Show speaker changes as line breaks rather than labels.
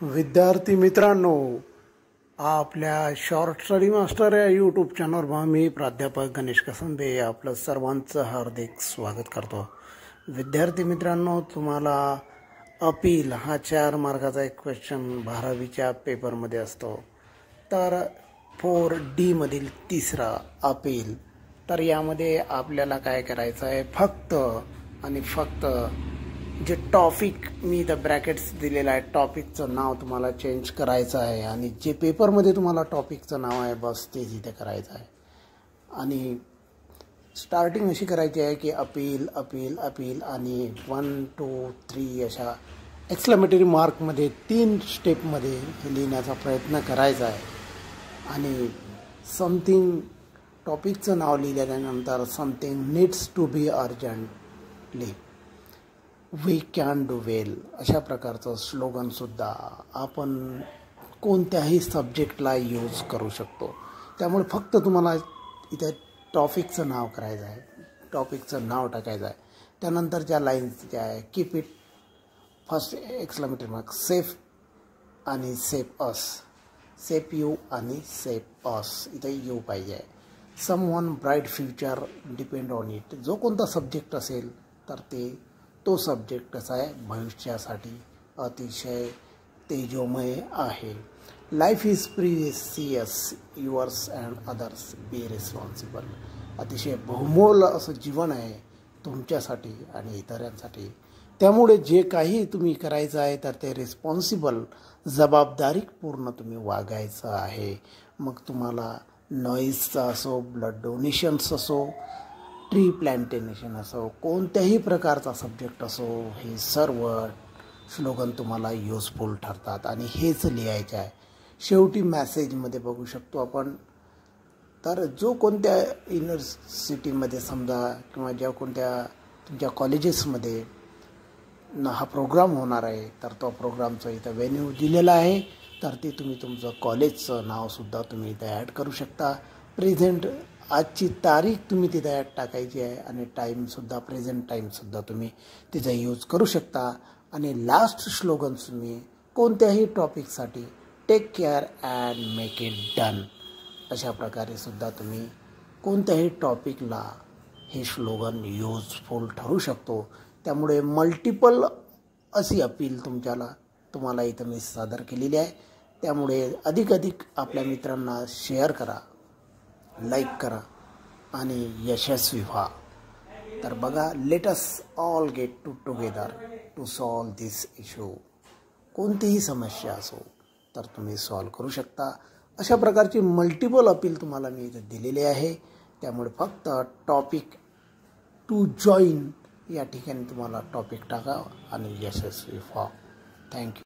विद्यार्थी मित्रांनो, आपल्या शॉर्ट स्टडी मास्टर या यूट्यूब चॅनलवर मी प्राध्यापक गणेश कसंबे आपलं सर्वांचं हार्दिक स्वागत करतो। विद्यार्थी मित्रांनो, तुम्हाला अपील हा 4 मार्काचा एक क्वेश्चन 12वीच्या पेपरमध्ये असतो। तर 4D मधील तिसरा अपील, तर यामध्ये आपल्याला काय करायचं आहे, फक्त आणि फक्त जे टॉपिक मी इथं ब्रॅकेट्स दिलेलं आहे, टॉपिकचं नाव तुम्हाला चेंज करायचं आहे आणि जे पेपरमध्ये तुम्हाला टॉपिकचं नाव आहे बस तेच इथे करायचं आहे। आणि स्टार्टिंग अशी करायची आहे की अपील अपील अपील आणि 1 2 3 अशा एक्सक्लेमेटरी मार्कमध्ये 3 स्टेपमध्ये हे लिहिण्याचा प्रयत्न करायचा आहे। आणि समथिंग टॉपिकचं नाव लिहिल्यानंतर something needs to be urgently, we can do well अशा प्रकारचं स्लोगनसुद्धा आपण कोणत्याही सब्जेक्टला यूज करू शकतो। त्यामुळे फक्त तुम्हाला इथे टॉपिकचं नाव करायचं आहे, टॉपिकचं नाव टाकायचं आहे। त्यानंतरच्या लाईन्स ज्या आहे, keep it first exclamatory mark, safe आणि सेफ अस, सेफ यू आणि सेफ अस इथे यू पाहिजे आहे। Someone bright future depend on it, जो कोणता सब्जेक्ट असेल तर तो सब्जेक्ट कसा आहे, भविष्यासाठी अतिशय तेजोमय आहे। Life is precious, yours and others be responsible, अतिशय बहुमोल असं जीवन आहे तुमच्यासाठी आणि इतरांसाठी। त्यामुळे जे काही तुम्ही करायचं आहे तर ते रिस्पॉन्सिबल, जबाबदारीपूर्ण तुम्ही वागायचं आहे। मग तुम्हाला नॉईजचा असो, ब्लड डोनेशन्स असो, ट्री प्लांटेशन असो, कोणत्याही प्रकारचा सब्जेक्ट असो, हे सर्व स्लोगन तुम्हाला युजफुल ठरतात आणि हेच लिहायचे आहे। शेवटी मॅसेजमध्ये बघू शकतो आपण, तर जो कोणत्या युनिव्हर्सिटीमध्ये समजा किंवा ज्या कोणत्या तुमच्या कॉलेजेसमध्ये हा प्रोग्राम होणार आहे तर तो प्रोग्रामचं इथं व्हेन्यू दिलेला आहे, तर ते तुम्ही तुमचं कॉलेजचं नावसुद्धा तुम्ही इथं ॲड करू शकता। प्रेझेंट आजची तारीख तुम्ही तिथे ॲड टाकायची आहे आणि टाईमसुद्धा, प्रेझेंट टाईमसुद्धा तुम्ही तिथे यूज करू शकता। आणि लास्ट स्लोगन तुम्ही कोणत्याही टॉपिकसाठी take care and make it done अशा प्रकारे सुद्धा तुम्ही कोणत्याही टॉपिकला हे स्लोगन यूजफुल ठरू शकतो। त्यामुळे मल्टिपल अशी अपील तुम्हाला इथं मी सादर केलेली आहे। त्यामुळे अधिक आपल्या मित्रांना शेअर करा, लाईक करा आणि यशस्वी व्हा। तर बघा, let us all get together to solve this issue. कोणतीही समस्या असो तर तुम्ही सॉल्व करू शकता। अशा प्रकारची मल्टिपल अपील तुम्हाला मी इथे दिलेली आहे। त्यामुळे फक्त टॉपिक टू जॉईन या ठिकाणी तुम्हाला टॉपिक टाका आणि यशस्वी व्हा। थँक्यू।